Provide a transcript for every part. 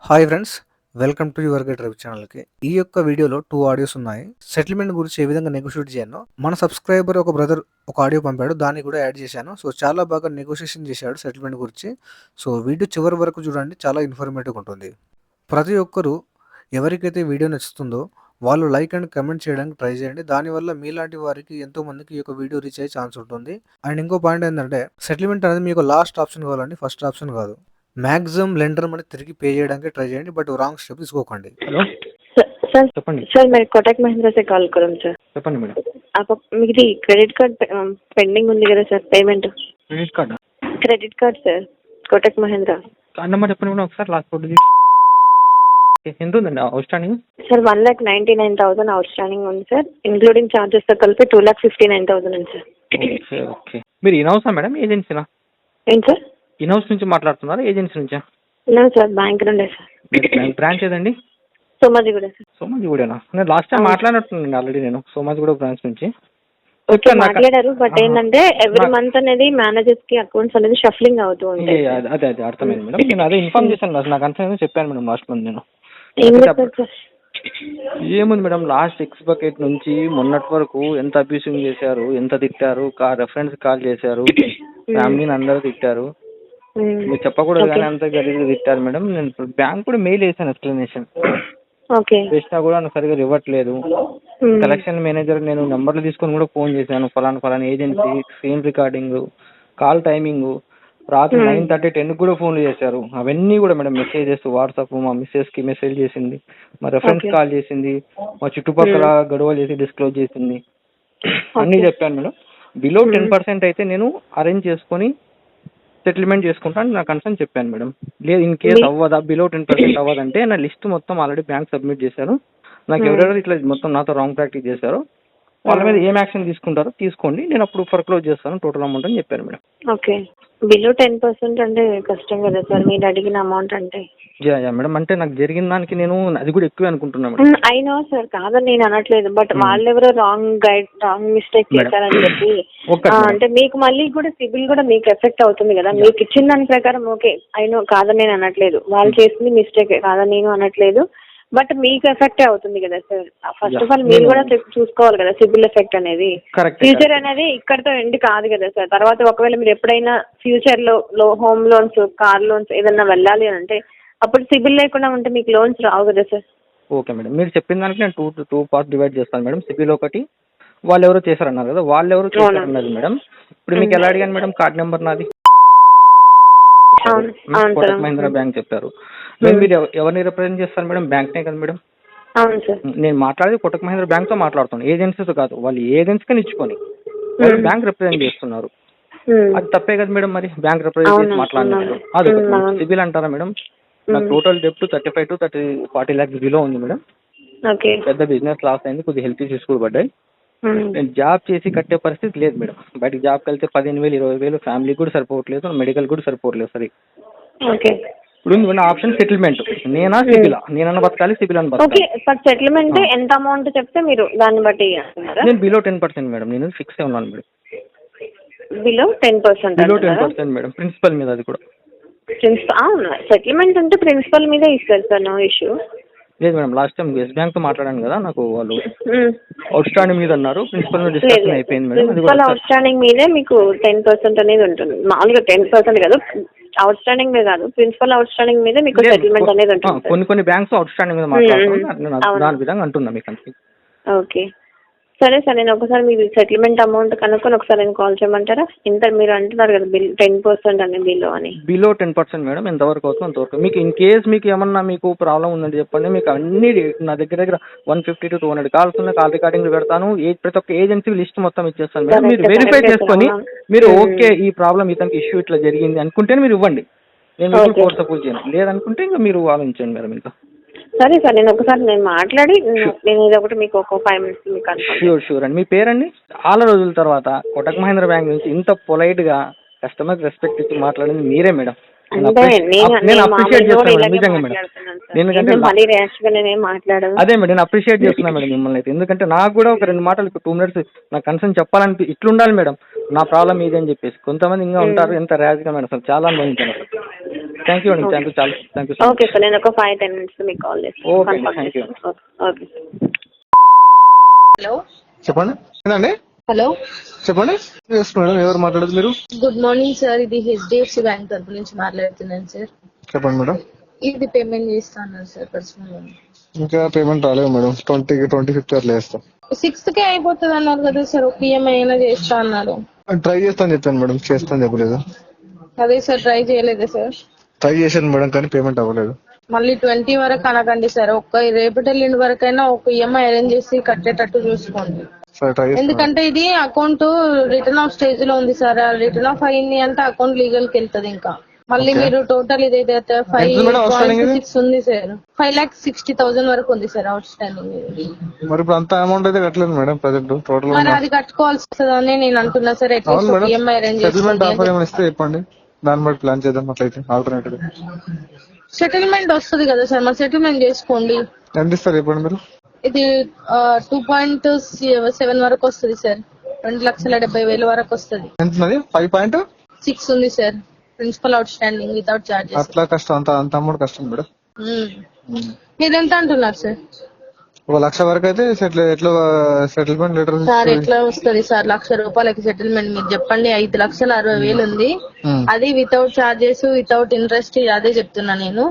Hi friends, welcome to your get Ravi ఛానల్కి. ఈ యొక్క వీడియోలో 2 ఆడియోస్ ఉన్నాయి. సెటిల్మెంట్ గురించి ఏ విధంగా నెగోషియేట్ చేయాలో మన సబ్స్క్రైబర్ ఒక బ్రదర్ ఒక ఆడియో పంపాడు, దాన్ని కూడా యాడ్ చేశాను. సో చాలా బాగా నెగోషియేషన్ చేశాడు సెటిల్మెంట్ గురించి. సో వీడియో చివరి వరకు చూడండి, చాలా ఇన్ఫర్మేటివ్గా ఉంటుంది. ప్రతి ఒక్కరూ ఎవరికైతే వీడియో నచ్చుతుందో వాళ్ళు లైక్ అండ్ కమెంట్ చేయడానికి ట్రై చేయండి. దానివల్ల మీలాంటి వారికి ఎంతో మందికి ఈ యొక్క వీడియో రీచ్ అయ్యే ఛాన్స్ ఉంటుంది. అండ్ ఇంకో పాయింట్ ఏంటంటే, సెటిల్మెంట్ అనేది మీకు లాస్ట్ ఆప్షన్ కావాలండి, ఫస్ట్ ఆప్షన్ కాదు. మ్యాక్సిమం లెండర్ మనీ తిరిగి పే చేయడానికి ట్రై చేయండి, బట్ రాంగ్ స్టెప్ తీసుకోకండి. हेलो सर చెప్పండి सर मैं कोटक महिंद्रा से कॉल करूँ सर. చెప్పండి మేడం. మీది క్రెడిట్ కార్డ్ పెండింగ్ ఉంది కదా సార్ పేమెంట్. క్రెడిట్ కార్డా? Credit card sir Kotak Mahindra. Card number చెప్పండి మేడం ఒకసారి, లాస్ట్ 4 ఎంత ఉందండి outstanding? Sir 1,99,000 outstanding ఉంది సార్, ఇంక్లూడింగ్ ఛార్జెస్తో కలిపి 2,59,000 ఉంది సార్. Okay okay. మీరు ఇన్హౌసా మేడం, ఏజెన్సీనా? ఏంటి సార్? ఇన్హౌస్ నుంచి మాట్లాడుతున్నారా, ఏజెన్సీ నుంచా? లేదు సార్, బ్యాంక్ నుండే సార్. బ్రాంచ్ ఏదండి? సోమాజిగూడ సార్. సోమాజిగూడేనా? నేను లాస్ట్ టైం మాట్లాడినట్టున్నాను ఆల్రెడీ, నేను సోమాజిగూడ బ్రాంచ్ నుంచి. ఓకే మాట్లాడారు, బట్ ఏంటంటే ఎవ్రీ మంత్ అనేది మేనేజర్స్ కి అకౌంట్స్ అనేది షఫ్లింగ్ అవుతూ ఉంటాయి. అదే అదే అర్థమైంది మేడం. నేను అదే ఇన్ఫార్మ్ చేశాను, నాకు కన్సర్న్ చెప్పాను మేడం లాస్ట్ మంత్ నేను. ఏం చెప్పారు సార్? ఏముంది మేడం, లాస్ట్ ఎక్స్ బకెట్ నుంచి మొన్నటి వరకు ఎంత అబ్యూసింగ్ చేశారు, ఎంత తిట్టారు, రెఫరెన్స్ కాల్ చేశారు, ఫ్యామిలీని అందరూ తిట్టారు. మీరు చెప్పకూడదు కానీ అంత గలీజ్గా తిట్టారు మేడం. నేను బ్యాంక్ కూడా మెయిల్ వేసాను ఎక్స్ప్లెనేషన్, ఓకే చేసినా కూడా నాకు సరిగా ఇవ్వట్లేదు. కలెక్షన్ మేనేజర్ నేను నెంబర్లు తీసుకొని కూడా ఫోన్ చేశాను, ఫలానా agency, screen recording, call timing, రాత్రి 9:30, 10 కూడా ఫోన్లు చేశారు. అవన్నీ కూడా మేడం మెసేజెస్, వాట్సాప్, మా మిస్సెస్కి మెసేజ్ చేసింది, మా రెఫరెన్స్ కాల్ చేసింది, మా చుట్టుపక్కల గొడవలు చేసి డిస్క్లోజ్ చేసింది, అన్నీ చెప్పాను మేడం. బిలో 10% అయితే నేను అరేంజ్ చేసుకొని సెటిల్మెంట్ చేసుకుంటాను నా కన్సర్న్ చెప్పాను మేడం. లేదు ఇన్ కేస్ అవ్వదా, బిలో 10% అవ్వదంటే నా లిస్ట్ మొత్తం ఆల్రెడీ బ్యాంక్ సబ్మిట్ చేశారు. నాకు ఎవరెవరు ఇట్లా మొత్తం నాతో రాంగ్ ప్రాక్టీస్ చేశారో వాళ్ళ మీద ఏం యాక్షన్ తీసుకుంటారో తీసుకోండి, నేను అప్పుడు ఫర్క్లోజ్ చేస్తాను టోటల్ అమౌంట్ అని చెప్పాను మేడం. ఓకే, బిలో 10% అంటే కష్టం కదా సార్, మీరు అడిగిన అమౌంట్ అంటే. యా మేడం, అంటే నాకు జరిగిన దానికి నేను అది కూడా ఎక్కువ అనుకుంటున్నా మేడం. అయినా సార్ కాదని నేను అనట్లేదు, బట్ వాళ్ళెవరో రాంగ్ మిస్టేక్ చేశారని చెప్పి అంటే మీకు మళ్ళీ కూడా సిబిల్ కూడా మీకు ఎఫెక్ట్ అవుతుంది కదా. మీకు ఇచ్చిన దాని ప్రకారం ఓకే అయినా కాదని నేను అనట్లేదు, వాళ్ళు చేసింది మిస్టేక్ కాదని నేను అనట్లేదు, బట్ మీకు ఎఫెక్ట్ అవుతుంది కదా సార్. ఫస్ట్ ఆఫ్ ఆల్ మీరు కూడా చూసుకోవాలి కదా, సిబిల్ ఎఫెక్ట్ అనేది ఫ్యూచర్ అనేది ఇక్కడతో ఎండ్ కాదు కదా సార్. తర్వాత ఒకవేళ మీరు ఎప్పుడైనా ఫ్యూచర్ లో హోమ్ లోన్స్, కార్ లోన్స్ ఏదైనా వెళ్ళాలి అని అంటే అప్పుడు సిబిల్ లేకుండా ఉంటే మీకు లోన్స్ రావు కదా సార్. ఓకే మేడం, మీరు చెప్పిన దానికి నేను టూ పార్ట్స్ డివైడ్ చేస్తాను మేడం. సిబిల్ ఒకటి, వాళ్ళు ఎవరు చేశారన్నారు కదా, వాళ్ళు ఎవరు చేశారన్నది మేడం. ఇప్పుడు మీకు ఎలా అడిగాను మేడం, కార్డ్ నెంబర్ నాది కోటక్ మహీంద్రా బ్యాంక్ చెప్పారు. మీరు ఎవరిని రిప్రజెంట్ చేస్తారు మేడం? బ్యాంక్నే కదా మేడం. అవును సార్. నేను మాట్లాడేది కోటక్ మహీంద్రా బ్యాంక్ తో మాట్లాడుతాను, ఏజెన్సీతో కాదు. వాళ్ళు ఏజెన్సీకి ఇచ్చుకొని వాళ్ళు బ్యాంక్ రిప్రజెంట్ చేస్తున్నారు, అది తప్పే కదా మేడం. మరి బ్యాంక్ రిప్రజెంట్ చేసి మాట్లాడినప్పుడు అది సిబిల్ అంటారా మేడం? నాకు టోటల్ డెప్ట్ 35 to 40 lakhs బిలో ఉంది మేడం. పెద్ద బిజినెస్ లాస్ అయింది, కొద్దిగా హెల్త్ ఇష్యూస్ కూడా పడ్డాయి. నేను జాబ్ చేసి కట్టే పరిస్థితి లేదు మేడం. బయటకు జాబ్కి వెళ్తే 15,000, 20,000 ఫ్యామిలీకి కూడా సరిపోవట్లేదు, మెడికల్ కూడా సరిపోవట్లేదు సరే. ఇప్పుడు ఆప్షన్ సెటిల్మెంట్, నేనా సిబిలా? నేనన్నా బతకాలి, సిబిల్ అని బతకాలి. సెటిల్మెంట్ ఎంత అమౌంట్ చెప్తే మీరు దాన్ని బట్టి నేను బిలో 10% మేడం, నేను ఫిక్స్ అయి ఉన్నాను మేడం. బిలో 10% మేడం, ప్రిన్సిపల్ మీద. అది కూడా అవును, సెటిల్మెంట్ అంటే ప్రిన్సిపల్ మీద ఇస్తారు సార్, నో ఇష్యూ. లేదు madam, last time Yes Bank తో మాట్లాడాను కదా, నాకు వాళ్ళు అవుట్ స్టాండింగ్ మీద అన్నారు, ప్రిన్సిపల్ మీద డిస్కషన్ అయిపోయింది మేడం. ప్రిన్సిపల్ అవుట్ స్టాండింగ్ మీదే మీకు 10% అనేది ఉంటుంది. మామూలుగా 10% కాదు, అవుట్ స్టాండింగ్ మీద కాదు, ప్రిన్సిపల్ అవుట్ స్టాండింగ్ మీద మీకు సెటిల్మెంట్ అనేది ఉంటుంది. కొన్ని బ్యాంక్స్ అవుట్ స్టాండింగ్ మీద మాట్లాడుతున్నాను, దాని విధంగా అంటున్నా మీకు అంతే. ఓకే సరే సార్, నేను ఒకసారి మీ సెటిల్మెంట్ అమౌంట్ కనుక్కొని ఒకసారి నేను కాల్ చేయమంటారా? ఇంత మీరు అంటున్నారు కదా బిల్ 10% అని బిలో అని. బిలో 10% మేడం, ఎంతవరకు అవుతుందో అంతవరకు. మీకు ఇన్ కేస్ మీకు ఏమన్నా మీకు ప్రాబ్లం ఉందని చెప్పండి, మీకు అన్ని నా దగ్గర 150 to 200 కాల్స్ ఉన్నాయి, కాల్ రికార్డింగ్ పెడతాను, ప్రతి ఒక్క ఏజెన్సీ లిస్ట్ మొత్తం ఇచ్చేస్తాను మేడం. మీరు వెరిఫై చేసుకొని మీరు ఓకే ఈ ప్రాబ్లం ఇతనికి ఇష్యూ ఇట్లా జరిగింది అనుకుంటేనే మీరు ఇవ్వండి, నేను మీకు ఫోర్సఫుల్ చేయను. లేదనుకుంటే ఇంకా మీరు ఆలోచించండి మేడం. ఇంకా సరే సార్, నేను మాట్లాడి నేను ఇది ఒకటి మీకు ఒక 5 minutes మీకు షూర్ అండి. మీ పేరండి? చాలా రోజుల తర్వాత కోటక్ మహీంద్రా బ్యాంక్ నుంచి ఇంత పొలైట్ గా కస్టమర్ రెస్పెక్ట్ ఇచ్చి మాట్లాడింది మీరే మేడం. నేను అప్రిషియేట్ చేస్తాను నిజంగా మేడం, ఎందుకంటే అదే మేడం నేను అప్రిషియేట్ చేస్తున్నా మేడం మిమ్మల్ని అయితే. ఎందుకంటే నాకు కూడా ఒక 2 మాటలు 2 minutes నా కన్సర్న్ చెప్పాలని ఇట్లుండాలి మేడం, నా ప్రాబ్లం ఇది అని చెప్పేసి. కొంతమంది ఇంకా ఉంటారు ఎంత ర్యాజ్గా మేడం, అసలు చాలా అనుభవించాను. థ్యాంక్ యూ అండి, థ్యాంక్ యూ, చాలా thank you sir. Okay sir, నేను ఒక 5-10 minutes మీకు కాల్ చేస్తాను. Okay, confirm thank you. చేస్తాను. ఓకే. హలో చెప్పండి ఏంటండి హలో చెప్పండి. ఎస్ మేడం, ఎవరు మాట్లాడదు మీరు? గుడ్ మార్నింగ్ సార్, ఇది హెచ్డిఎఫ్సి బ్యాంక్ తరపు నుంచి మాట్లాడుతున్నాను సార్. చెప్పండి మేడం. ఇది పేమెంట్ చేస్తాను సార్ పర్సనల్. ఇంకా పేమెంట్ రాలేదు మేడం. 25th అట్లా వేస్తాం. 6th కే అయిపోతుంది అన్నారు కదా సార్, ఒక ఈఎంఐ అయినా చేస్తా అన్నారు. ట్రై చేస్తాను చెప్పాను మేడం, చేస్తాను చెప్పలేదు. అదే సార్, ట్రై చేయలేదా సార్? ట్రై చేశాను మేడం, కానీ పేమెంట్ అవ్వలేదు. మళ్ళీ 20 వరకు అనకండి సార్, ఒక్క రేపటి ఎల్లుండి వరకైనా ఒక ఈఎంఐ అరేంజ్ చేసి కట్టేటట్టు చూసుకోండి. సరే ట్రై చేస్తాను. ఎందుకంటే ఇది అకౌంట్ రిటర్న్ ఆఫ్ స్టేజ్ లో ఉంది సార్, రిటర్న్ ఆఫ్ అయింది అంటే అకౌంట్ లీగల్ కి వెళ్తుంది. ఇంకా మళ్ళీ మీరు టోటల్ ఇదైతే 5.6 ఉంది సార్, 5,60,000 వరకు ఉంది సార్ అవుట్ స్టాండింగ్. మరి ఇప్పుడు అంత అమౌంట్ అయితే కట్టలేదు మేడం ప్రెసెంట్ టోటల్. మరి అది కట్టుకోవాల్సి వస్తుందని నేను అంటున్నా sir. At least EMI arrange settlement offer ఏమైనా ఇస్తే చెప్పండి, దాన్ని బట్టి ప్లాన్ చేద్దాం. అట్లయితే ఆల్టర్నేటివ్ సెటిల్మెంట్ వస్తుంది కదా సార్, మరి సెటిల్మెంట్ చేసుకోండి. ఎంత ఇస్తారు చెప్పండి మీరు? ఇది 2.7 వరకు వస్తుంది సార్, 2,70,000 వరకు వస్తుంది. ఎంత? 5.6 ఉంది sir principal outstanding without charges. అట్లా కష్టం, అంత అమౌంట్ కష్టం మేడం. మీరు ఎంత అంటున్నారు సార్? 1,00,000 వరకు అయితే ఎట్లా సెటిల్మెంట్ లెటర్ సార్ ఎట్లా వస్తుంది సార్? ₹1,00,000 సెటిల్మెంట్ మీరు చెప్పండి. 5,60,000 ఉంది, అది వితౌట్ చార్జెస్ వితౌట్ ఇంట్రెస్ట్. అదే చెప్తున్నా నేను.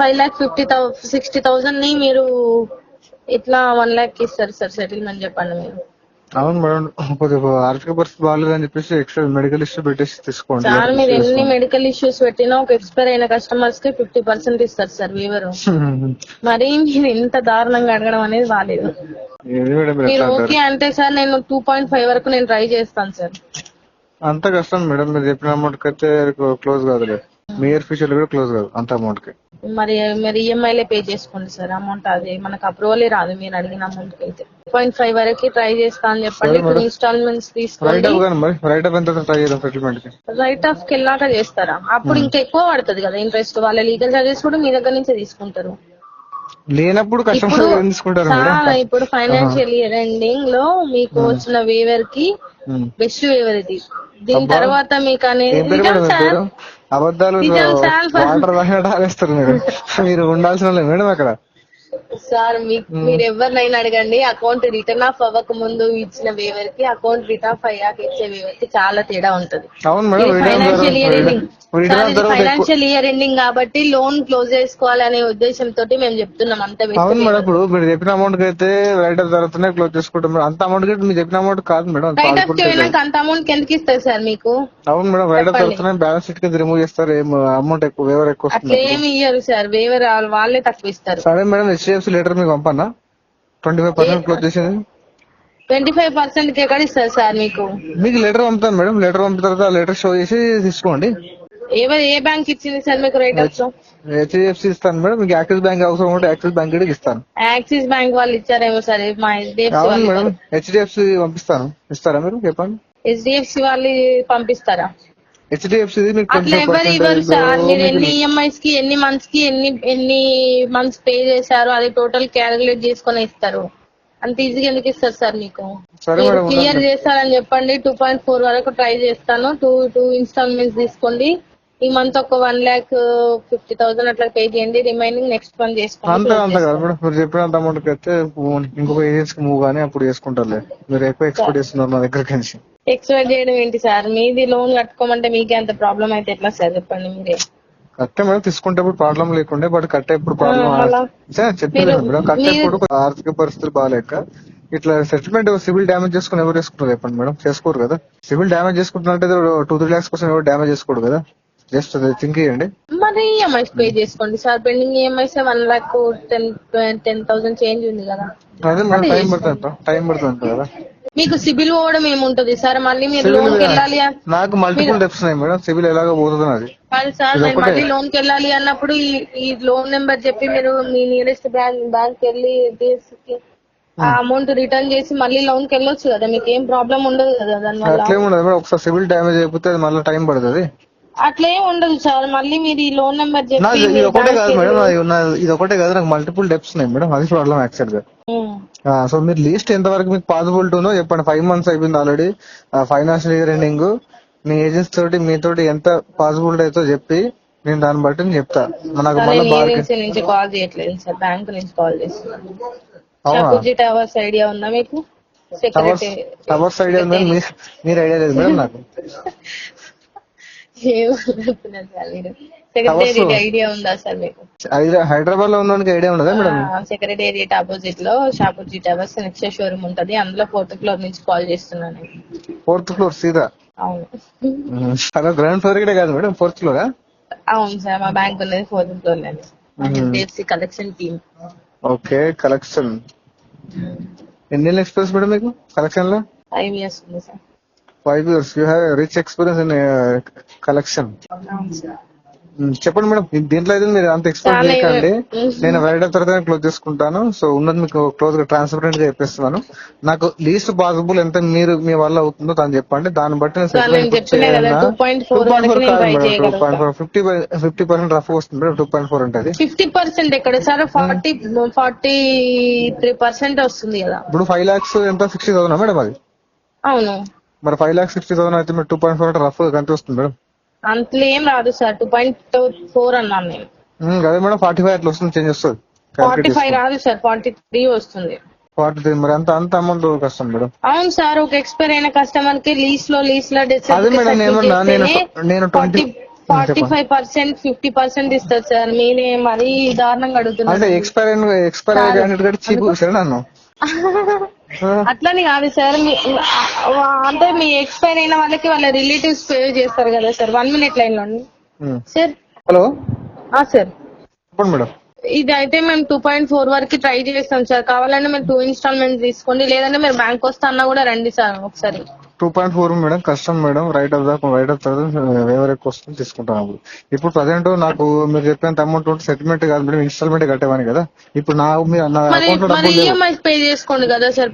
5,50,000 ని మీరు ఇట్లా 1,00,000 ఇస్తారు సార్ సెటిల్మెంట్? చెప్పండి మీరు. అవును మేడం, కొద్దిగా ఆర్థిక పరిస్థితి బాగాలేదని చెప్పేసి ఎక్స్ట్రా మెడికల్ ఇష్యూ పెట్టేసి తీసుకోండి. సార్ మీరు ఎన్ని మెడికల్ ఇష్యూస్ పెట్టినా ఒక ఎక్స్పైర్ అయిన కస్టమర్స్ కి 50% ఇస్తారు సార్ వేవరు. మరి మీరు ఇంత దారుణంగా అడగడం అనేది బాగాలేదు. మీరు ఓకే అంటే సార్ నేను 2.5 వరకు నేను ట్రై చేస్తాను సార్. అంత కష్టం మేడం, మీరు చెప్పిన అమౌంట్ కి అయితే క్లోజ్ కాదు. మీ ఇయర్ ఫ్యూచర్ కూడా క్లోజ్ కాదు అంత అమౌంట్ కి. మరి ఈఎంఐలే పే చేసుకోండి సార్ అమౌంట్. అది మనకు అప్రూవలే రాదు మీరు అడిగిన అమౌంట్ కి అయితే. 2.5 వరకు ట్రై చేస్తా అని చెప్పండి. 2 ఇన్స్టాల్మెంట్స్ తీసుకోండి. రైట్ ఆఫ్ ఎంత ట్రై చేద్దాం సెటిల్మెంట్ కి? రైట్ ఆఫ్ కి వెళ్ళాక చేస్తారా? అప్పుడు ఇంకా ఎక్కువ పడుతుంది కదా ఇంట్రెస్ట్. వాళ్ళ లీగల్ చార్జెస్ కూడా మీ దగ్గర నుంచే తీసుకుంటారు. లేనప్పుడు కస్టమర్ తీసుకుంటారు. ఇప్పుడు ఫైనాన్షియల్ ఇయర్ ఎండింగ్ లో మీకు వచ్చిన వేవర్ కి బెస్ట్ వేవర్ ఇది. దీని తర్వాత మీకు అనేది అబద్ధాలు మీరు ఉండాల్సిన మేడం అక్కడ. సార్ మీరు ఎవరినైనా అడగండి, అకౌంట్ రిటర్న్ ఆఫ్ అవ్వక ముందు ఇచ్చిన వేవర్ కి అకౌంట్ రిటర్న్ ఆఫ్ అయ్యాక ఇచ్చే వేవర్ కి చాలా తేడా ఉంటది. Financial year ending financial year ending కాబట్టి లోన్ క్లోజ్ చేసుకోవాలనే ఉద్దేశంతో మేము చెప్తున్నాం. అంత అవును మేడం, ఇప్పుడు మీరు చెప్పిన అమౌంట్ కి అయితే రైట్ ఆఫ్ తర్వాతనే క్లోజ్ చేసుకుంటాం. అంత అమౌంట్ కి మీరు చెప్పిన అమౌంట్ కాదు మేడం. రైట్ ఆఫ్ చేయడానికి అంత అమౌంట్ ఎందుకు ఇస్తారు సార్ మీకు? అవును మేడం, రైట్ ఆఫ్ తర్వాతనే బ్యాలెన్స్ షీట్ కి రిమూవ్ చేస్తారు. అమౌంట్ ఎక్కువ వేవర్ ఎక్కువ అట్లా ఏమి ఇయ్యరు సార్, వేవర్ వాళ్ళే తక్కువ ఇస్తారు. సరే మేడం, హెచ్డిఎఫ్సి లెటర్ మీకు పంపన్నా 25% క్లోజ్ చేసింది. 25% కి ఎక్కడ ఇస్తారు సార్ మీకు? మీకు లెటర్ పంపుతాను మేడం, లెటర్ పంపిన తర్వాత లెటర్ షో చేసి తీసుకోండి. ఏ బ్యాంక్ ఇచ్చింది సార్ మీకు రైట్ ఆఫ్? హెచ్డిఎఫ్సి ఇస్తాను మేడం. మీకు యాక్సిస్ బ్యాంక్ అవసరం ఉంటే యాక్సిస్ బ్యాంక్ కూడా ఇస్తాను. యాక్సిస్ బ్యాంక్ వాళ్ళు ఇచ్చారేమో సార్, మా అవును మేడం, హెచ్డిఎఫ్సి పంపిస్తాను. ఇస్తారా మీరు చెప్పండి? హెచ్డిఎఫ్సి వాళ్ళు పంపిస్తారా? హెచ్డిఎఫ్సి అట్లా ఎవరు ఇవ్వరు సార్. మీరు ఎన్ని ఈఎంఐస్ కి ఎన్ని మంత్స్ పే చేశారు అది టోటల్ క్యాలిక్యులేట్ చేసుకుని ఇస్తారు. అంత ఈజీగా ఎందుకు ఇస్తారు సార్ మీకు? క్లియర్ చేస్తారని చెప్పండి. 2.4 వరకు ట్రై చేస్తాను. 2 ఇన్స్టాల్మెంట్స్ తీసుకోండి. ఈ మంత్ ఒక 1,50,000 అట్లా పే చేయండి. రిమైనింగ్ నెక్స్ట్ మంత్ చేసుకోండి. అంత కదా మేడం, మీరు చెప్పినంత అమౌంట్ అయితే ఇంకొక ఏజెన్సీ మూవ్ గానీ అప్పుడు చేసుకుంటారులే. మీరు ఎక్కువ ఎక్స్పెక్ట్ చేస్తున్నారు నా దగ్గర నుంచి. ఎక్స్పెక్ట్ చేయడం ఏంటి సార్? మీది లోన్ కట్టుకోమంటే మీకే అంత ప్రాబ్లం అయితే ఎట్లా సార్ చెప్పండి మీరే. కట్టే మేడం, తీసుకుంటే ప్రాబ్లం లేకుండే, బట్ కట్టేప్పుడు ప్రాబ్లం చెప్పలేదు మేడం. కట్టేప్పుడు ఆర్థిక పరిస్థితులు బాగాలేక ఇట్లా సెటిల్మెంట్ సివిల్ డ్యామేజ్ చేసుకుని ఎవరు చేసుకుంటారు చెప్పండి మేడం? చేసుకోరు కదా. సివిల్ డ్యామేజ్ చేసుకుంటున్నట్టు 2-3 lakhs కోసం ఎవరు డ్యామేజ్ చేసుకోడు కదా. జస్ట్ థింక్ చేయండి. మరి ఈఎంఐస్ పే చేసుకోండి సార్. పెండింగ్ ఈఎంఐస్ 1,10,000 చేంజ్ ఉంది కదా. అదే మేడం, టైం పడుతుంది కదా. మీకు సిబిల్ పోవడం ఏముంటది సార్? మళ్ళీ మీరు లోన్ కి వెళ్ళాలి. నాకు మల్టిపుల్ డెప్స్ ఉన్నాయి మేడం, సిబిల్ ఎలాగో పోతుంది అది. కాదు సార్, నేను మళ్ళీ లోన్ కి వెళ్ళాలి అన్నప్పుడు ఈ లోన్ నెంబర్ చెప్పి మీరు మీ నియరెస్ట్ బ్యాంక్ వెళ్ళి ఆ అమౌంట్ రిటర్న్ చేసి మళ్ళీ లోన్ కి వెళ్ళొచ్చు కదా. మీకు ఏం ప్రాబ్లం ఉండదు కదా దానివల్ల. అట్లే ఉండదు మేడం, ఒకసారి సివిల్ డ్యామేజ్ అయిపోతే అది మళ్ళీ టైం పడుతుంది. అట్లేం ఉండదు సార్. మళ్ళీ మీరు ఈ లోన్ నెంబర్ చెప్పి ఇది ఒకటే కాదు మేడం, ఇది ఒకటే కాదు, నాకు మల్టిపుల్ డెప్స్ ఉన్నాయి మేడం. అది ప్రాబ్లం యాక్చువల్ గా. సో మీరు లీస్ట్ ఎంత వరకు మీకు పాసిబిలిటీ ఉందో చెప్పండి. 5 months అయిపోయింది ఆల్రెడీ. ఫైనాన్షియల్ ఇయర్ ఎండింగ్ మీ ఏజెన్సీ తోటి మీతోటి ఎంత పాసిబిలిటీ అయితే చెప్పి నేను దాన్ని బట్టి నేను చెప్తా. నాకు సార్ మళ్ళీ నేను బార్గెన్ ఏజెన్సీ నుంచి కాల్ చేయట్లేదు సార్, బ్యాంక్ నుంచి కాల్ చేస్తున్నాను. అవునా? షాపూర్జీ టవర్స్ ఐడియా ఉందా మీకు? టవర్స్ ఐడియా ఉందని మీరు ఐడియా లేదు మేడం నాకు. ఏమంటున్నారు సార్ మీరు? సెక్రటేరియట్ ఐడియా ఉందా సార్ మీకు? హైదరాబాద్ లో ఉన్నోనికి ఐడియా ఉండదా మేడం? సెక్రటేరియట్ ఆపోజిట్ లో షాపూర్జీ టవర్స్ నెక్స్ట్ షోరూమ్ ఉంటది, అందులో 4th ఫ్లోర్ నుంచి కాల్ చేస్తున్నాను. 4th ఫ్లోర్ సీదా? అవును అలా గ్రౌండ్ ఫ్లోర్ కూడా కాదు మేడం, 4th ఫ్లోరా? అవును సార్, మా బ్యాంక్ ఉన్నది 4th ఫ్లోర్ లోనే. HDFC collection team. Okay, collection. ఎన్ని ఎక్స్పీరియన్స్ మేడం మీకు కలెక్షన్ లో? 5 years ఉంది sir. 5 years. You have rich experience in collection. అవును సార్. చెప్పండి మేడం, దీంట్లో అయితే మీరు అంత ఎక్స్పెక్ట్ చాలా చేయకండి. నేను వైడ్ తర్వాత క్లోజ్ చేసుకుంటాను. సో ఉన్నది మీకు క్లోజ్ గా ట్రాన్స్పరెంట్ గా చెప్పేస్తున్నాను. నాకు లీస్ట్ పాసిబుల్ ఎంత మీరు మీ వల్ల అవుతుందో దాన్ని చెప్పండి, దాన్ని బట్టి నేను సెటిల్మెంట్ 50% రఫ్ వస్తుంది మేడం. 2.4 ఉంటుంది. 50% ఎక్కడ సార్? 43% వస్తుంది కదా. ఇప్పుడు 5 lakhs ఎంత? 60,000 మేడం అది? అవును. మరి 5,60,000 అయితే మీరు 2.4 రఫ్ ఎంత వస్తుంది మేడం? అంతలో ఏం రాదు సార్, 2.4 అన్నాను నేను. అదే మేడం 45 అట్లా వస్తుంది, చేంజ్ వస్తుంది. 45 రాదు సార్, 43 వస్తుంది. 43 మరి అంత అమౌంట్ కష్టం మేడం. అవును సార్, ఒక ఎక్స్పైర్ అయిన కస్టమర్ కి లీజ్ లో అదే మేడం నేను 45% 50% ఇస్తారు సార్. మీరే మరీ దారుణంగా అడుగుతున్నారు. అంటే ఎక్స్పైర్ చీప్ నన్ను అట్లని కాదు సార్, అంటే మీ ఎక్స్పైర్ అయిన వాళ్ళకి వాళ్ళ రిలేటివ్స్ పే చేస్తారు కదా సార్. 1 minute లైన్ లో సార్. హలో సార్ చెప్పండి మేడం. ఇది అయితే మేము 2.4 వరకు ట్రై చేస్తాం సార్. కావాలంటే మీరు 2 installments తీసుకోండి, లేదంటే మీరు బ్యాంక్ వస్తా అన్నా కూడా రండి సార్ ఒకసారి. 2.4 మేడం కష్టం మేడం. రైట్ ఆఫ్ తర్వాత వేవర్ ఎక్కువ వస్తుంది తీసుకుంటాను. ఇప్పుడు ప్రజెంట్ నాకు మీరు చెప్పేంత అమౌంట్ ఉంటే సెటిల్మెంట్ కాదు మేడం, ఇన్స్టాల్మెంట్ కట్టేవాని కదా. ఇప్పుడు నా అకౌంట్ లో డబ్బులు లేవు. పే చేసుకోండి కదా సార్.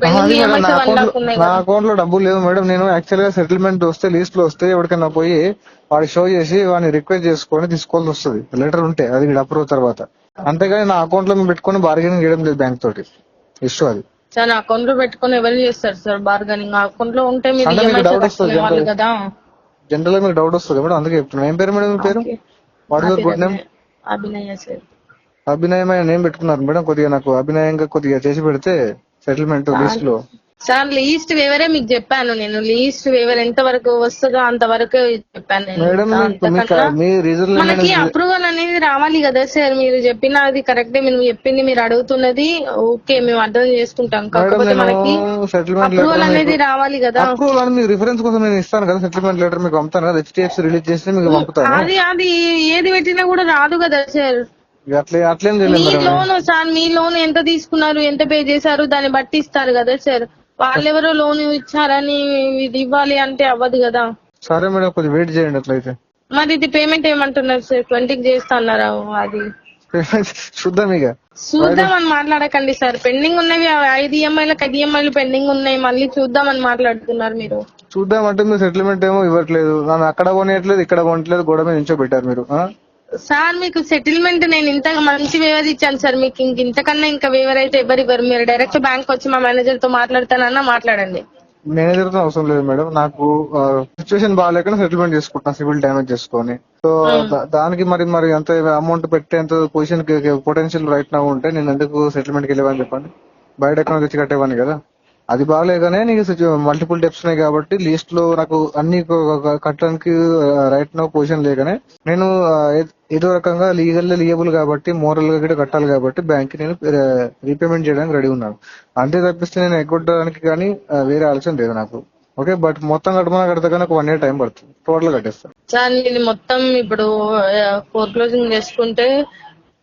నా అకౌంట్ లో డబ్బులు లేవు మేడం. నేను యాక్చువల్ గా సెటిల్మెంట్ వస్తే లీస్ట్ లో వస్తే ఎవరికైనా పోయి వాడి షో చేసి వాడిని రిక్వెస్ట్ చేసుకొని తీసుకోవాల్సి వస్తుంది, లెటర్ ఉంటే అది అప్రూవ్ తర్వాత. అంతేగాని నా అకౌంట్ లో పెట్టుకుని బార్గెనింగ్ చేయడం లేదు బ్యాంక్ తోటి. ఇష్యూ అది సార్. నా అకౌంట్ లో పెట్టుకుని ఎవరు చేస్తారు సార్ బార్గెనింగ్? అకౌంట్ లో ఉంటే మీరు డౌట్ వస్తుంది కదా. జనరల్ గా మీకు డౌట్ వస్తుంది మేడం, అందుకే చెప్తున్నాను. ఏం పేరు మేడం మీ పేరు? What is your good name? Abhinaya sir. అభినయమైన నేమ్ పెట్టుకున్నారు మేడం. కొద్దిగా నాకు అభినయంగా కొద్దిగా చేసి పెడితే సెటిల్మెంట్ లిస్ట్ లో. సార్ లీస్ట్ వేవరే మీకు చెప్పాను నేను. లీస్ట్ వేవర్ ఎంత వరకు వస్తుందో అంత వరకు చెప్పాను నేను. మనకి అప్రూవల్ అనేది రావాలి కదా సార్. మీరు చెప్పినది కరెక్టే, మీరు చెప్పింది మీరు అడుగుతున్నది ఓకే, మేము అర్థం చేసుకుంటాం. కాకపోతే మనకి అప్రూవల్ అనేది రావాలి కదా. అప్రూవల్ మీకు రిఫరెన్స్ కోసం నేను ఇస్తాను కదా, సెటిల్మెంట్ లెటర్ మీకు పంపుతాను కదా. HDFC రిలీజ్ చేసి మీకు పంపుతాను. అది ఏది పెట్టినా కూడా రాదు కదా సార్. అట్లేం మీ లోన్ సార్, మీ లోన్ ఎంత తీసుకున్నారు, ఎంత పే చేశారు, దాన్ని బట్టి ఇస్తారు కదా సార్. వాళ్ళెవరో లోన్ ఇచ్చారని ఇది ఇవ్వాలి అంటే అవ్వదు కదా. సరే మేడం, కొంచెం వెయిట్ చేయండి అట్లయితే. మరి ఇది పేమెంట్ ఏమంటున్నారు సార్? 20కి చేస్తా అన్నారా? అది చూద్దాం చూద్దామని మాట్లాడకండి సార్. పెండింగ్ ఉన్నవి 5 EMIలకు 5 EMIలు పెండింగ్ ఉన్నాయి, మళ్ళీ చూద్దామని మాట్లాడుతున్నారు మీరు. చూద్దాం అంటే మీరు సెటిల్మెంట్ ఏమో ఇవ్వట్లేదు, నన్ను అక్కడ కొనియట్లేదు ఇక్కడ కొనట్లేదు, గొడవ మీద నించోబెట్టారు మీరు. సార్ మీకు సెటిల్మెంట్ నేను ఇంత మంచి వేవర్ ఇచ్చాను సార్. మీకు ఇంతకన్నా ఇంకా వేవర్ అయితే ఎవరు? మీరు డైరెక్ట్ బ్యాంక్ వచ్చి మా మేనేజర్ తో మాట్లాడతానన్నా మాట్లాడండి. మేనేజర్ తో అవసరం లేదు మేడం, నాకు సిచ్యువేషన్ బాగాలేక సెటిల్మెంట్ చేసుకుంటున్నా సివిల్ డ్యామేజ్ చేసుకొని. సో దానికి మరి అంత అమౌంట్ పెట్టేంత పొజిషన్ పొటెన్షియల్ రైట్ నా ఉంటే నేను ఎందుకు సెటిల్మెంట్ కి వెళ్ళేవని చెప్పండి. బయట ఎక్కడ తెచ్చి కట్టేవాని కదా. అది బాగాలేగానే నీకు మల్టిపుల్ డెప్స్ ఉన్నాయి కాబట్టి లీస్ట్ లో నాకు అన్ని కట్టడానికి రైట్ నో పొజిషన్ లేకనే నేను ఏదో రకంగా లీగబుల్ కాబట్టి మోరల్ గా కూడా కట్టాలి కాబట్టి బ్యాంక్ నేను రీపేమెంట్ చేయడానికి రెడీ ఉన్నాను. అంతే తప్పిస్తే నేను ఎగ్గొట్టడానికి కానీ వేరే ఆలోచన లేదు నాకు. ఓకే, బట్ మొత్తం కడతా కానీ ఒక 1 year టైం పడుతుంది, టోటల్ కట్టేస్తాను. సార్ ఇది మొత్తం ఇప్పుడు ఫోర్ క్లోజింగ్ చేసుకుంటే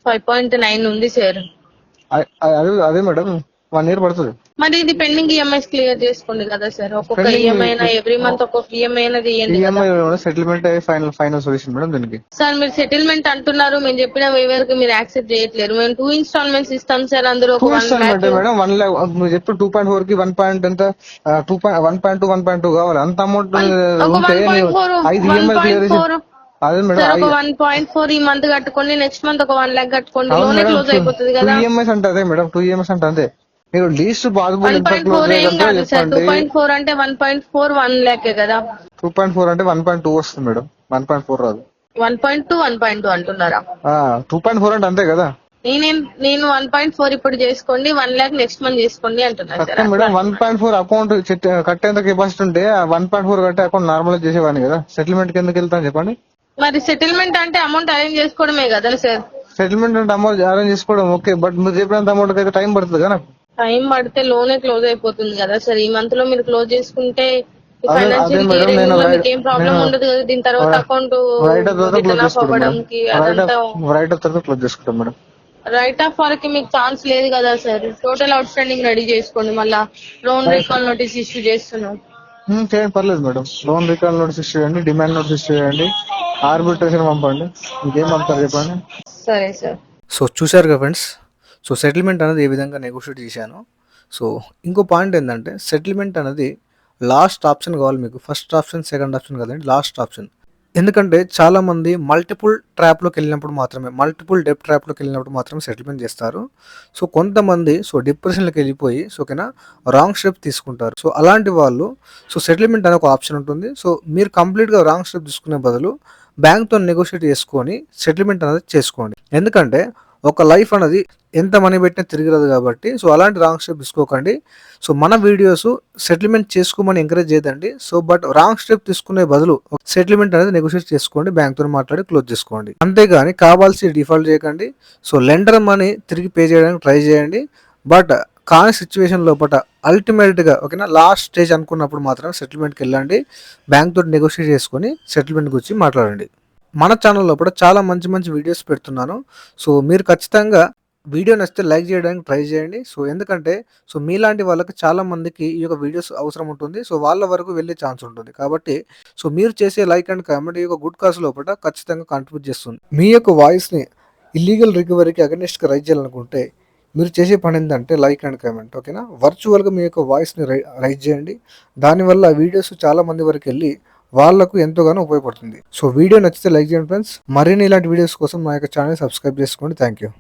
5.9 ఉంది సార్. అదే మేడం 1 year పడుతుంది. మరి ఇది పెండింగ్ EMIs క్లియర్ చేసుకోండి కదా సార్. ఒక్కొక్క EMI అయినా ఎవ్రీ మంత్ ఒక్కొక్క EMI అనేది సెటిల్మెంట్ ఫైనల్ సొల్యూషన్ మేడం దీనికి. సార్ మీరు సెటిల్మెంట్ అంటున్నారు, మేము చెప్పిన వేవర్ కి మీరు యాక్సెప్ట్ చేయట్లేరు. మేము 2 installments ఇస్తాం సార్. అందులో మేడం 1 lakh మీరు చెప్పి 2.4 కి 1.2 కావాలి. అంత అమౌంట్ ఉంటే 5 EMI క్లియర్. అదే మేడం 1.4 ఈ మంత్ కట్టుకోండి, నెక్స్ట్ మంత్ ఒక 1 lakh కట్టుకోండి, లోనే క్లోజ్ అయిపోతుంది కదా. 2 EMIs అంటే అదే మేడం, 2 EMIs అంటే అదే. మీరు లీస్ట్ పాసిబుల్ 2.4 ఏం కాదు సార్. 2.4 అంటే 1.4 1 lakh కదా. 2.4 అంటే 1.2 వస్తుంది మేడం, 1.4 రాదు. 1.2 1.2 అంటున్నారా? 2.4 అంటే అంతే కదా. నేను 1.4 ఇప్పుడు చేసుకోండి, 1 lakh నెక్స్ట్ మంత్ చేసుకోండి అంటున్నారు సార్. కష్టం మేడం. 1.4 అకౌంట్ కట్టేంత కెపాసిటీ ఉంటే 1.4 కట్టే అకౌంట్ నార్మల్ చేసేవాడిని కదా. సెటిల్మెంట్ కి ఎందుకు వెళ్తాను చెప్పండి. మరి సెటిల్మెంట్ అంటే అమౌంట్ అరేంజ్ చేసుకోవడమే కదా సార్. సెటిల్మెంట్ అంటే అమౌంట్ అరేంజ్ చేసుకోవడం ఓకే, బట్ మీరు చెప్పినంత అమౌంట్ అయితే టైం పడుతుంది కదా. టైం పడితే లోనే క్లోజ్ అయిపోతుంది కదా సార్. ఈ మంత్ లో మీరు క్లోజ్ చేసుకుంటే అదే ఫైనాన్షియల్ మేడం, ఇయర్ నేను మీకు ఏం ప్రాబ్లం ఉండదు కదా. దీని తర్వాత అకౌంట్ రైట్ ఆఫ్ తర్వాత క్లోజ్ చేసుకుంటాం మేడం. అవ్వడానికి అదంతా రైట్ ఆఫ్ తర్వాత క్లోజ్ చేసుకుంటాం మేడం. రైట్ ఆఫ్ వరకు మీకు ఛాన్స్ లేదు కదా sir. Total out standing ready చేసుకోండి, మళ్ళా లోన్ రీకాల్ నోటీస్ ఇష్యూ చేస్తున్నాం. చేయండి, పర్లేదు madam. Loan recall notice issue చేయండి, డిమాండ్ నోటీస్ ఇష్యూ చేయండి, ఆర్బిట్రేషన్ పంపండి. ఇంకేం పంపుతారు చెప్పండి. సరే సార్. సో చూశారు కదా ఫ్రెండ్స్. సో సెటిల్మెంట్ అనేది ఏ విధంగా నెగోషియేట్ చేశాను. సో ఇంకో పాయింట్ ఏంటంటే సెటిల్మెంట్ అనేది లాస్ట్ ఆప్షన్ కావాలి మీకు. ఫస్ట్ ఆప్షన్ సెకండ్ ఆప్షన్ కదండి, లాస్ట్ ఆప్షన్. ఎందుకంటే చాలామంది మల్టిపుల్ ట్రాప్లోకి వెళ్ళినప్పుడు మాత్రమే, మల్టిపుల్ డెప్ ట్రాప్లోకి వెళ్ళినప్పుడు మాత్రమే సెటిల్మెంట్ చేస్తారు. సో కొంతమంది డిప్రెషన్లోకి వెళ్ళిపోయి ఓకేనా రాంగ్ స్టెప్ తీసుకుంటారు. సో అలాంటి వాళ్ళు సెటిల్మెంట్ అనే ఒక ఆప్షన్ ఉంటుంది. సో మీరు కంప్లీట్గా రాంగ్ స్టెప్ తీసుకునే బదులు బ్యాంక్తో నెగోషియేట్ చేసుకొని సెటిల్మెంట్ అనేది చేసుకోండి. ఎందుకంటే ఒక లైఫ్ అనేది ఎంత మనీ పెట్టినా తిరిగిరదు కాబట్టి. సో అలాంటి రాంగ్ స్టెప్ తీసుకోకండి. సో మన వీడియోస్ సెటిల్మెంట్ చేసుకోమని ఎంకరేజ్ చేయదండి. సో బట్ రాంగ్ స్టెప్ తీసుకునే బదులు సెటిల్మెంట్ అనేది నెగోషియేట్ చేసుకోండి, బ్యాంక్తో మాట్లాడి క్లోజ్ చేసుకోండి. అంతేగాని కావాల్సి డిఫాల్ట్ చేయకండి. సో లెండర్ మనీ తిరిగి పే చేయడానికి ట్రై చేయండి. బట్ కాని సిచ్యువేషన్ లోపల అల్టిమేట్గా ఓకేనా లాస్ట్ స్టేజ్ అనుకున్నప్పుడు మాత్రం సెటిల్మెంట్కి వెళ్ళండి, బ్యాంక్ తోటి నెగోషియేట్ చేసుకొని సెటిల్మెంట్ గురించి మాట్లాడండి. మన ఛానల్లో కూడా చాలా మంచి మంచి వీడియోస్ పెడుతున్నాను. సో మీరు ఖచ్చితంగా వీడియో నచ్చితే లైక్ చేయడానికి ట్రై చేయండి. సో ఎందుకంటే మీలాంటి వాళ్ళకి చాలా మందికి ఈ యొక్క వీడియోస్ అవసరం ఉంటుంది. సో వాళ్ళ వరకు వెళ్ళే ఛాన్స్ ఉంటుంది కాబట్టి మీరు చేసే లైక్ అండ్ కామెంట్ ఈ యొక్క గుడ్ కాజ్ లోపల ఖచ్చితంగా కాంట్రిబ్యూట్ చేస్తుంది. మీ యొక్క వాయిస్ని ఇల్లీగల్ రికవరీకి అగెనిస్ట్గా రైజ్ చేయాలనుకుంటే మీరు చేసే పని ఏంటంటే లైక్ అండ్ కామెంట్ ఓకేనా. వర్చువల్గా మీ యొక్క వాయిస్ని రైజ్ చేయండి. దానివల్ల వీడియోస్ చాలా మంది వరకు వెళ్ళి వాళ్ళకు ఎంతోగానో ఉపయోగపడుతుంది. సో వీడియో నచ్చితే లైక్ చేయండి ఫ్రెండ్స్. మరిన్ని ఇలాంటి వీడియోస్ కోసం మా యొక్క ఛానల్ సబ్స్క్రైబ్ చేసుకోండి. Thank you.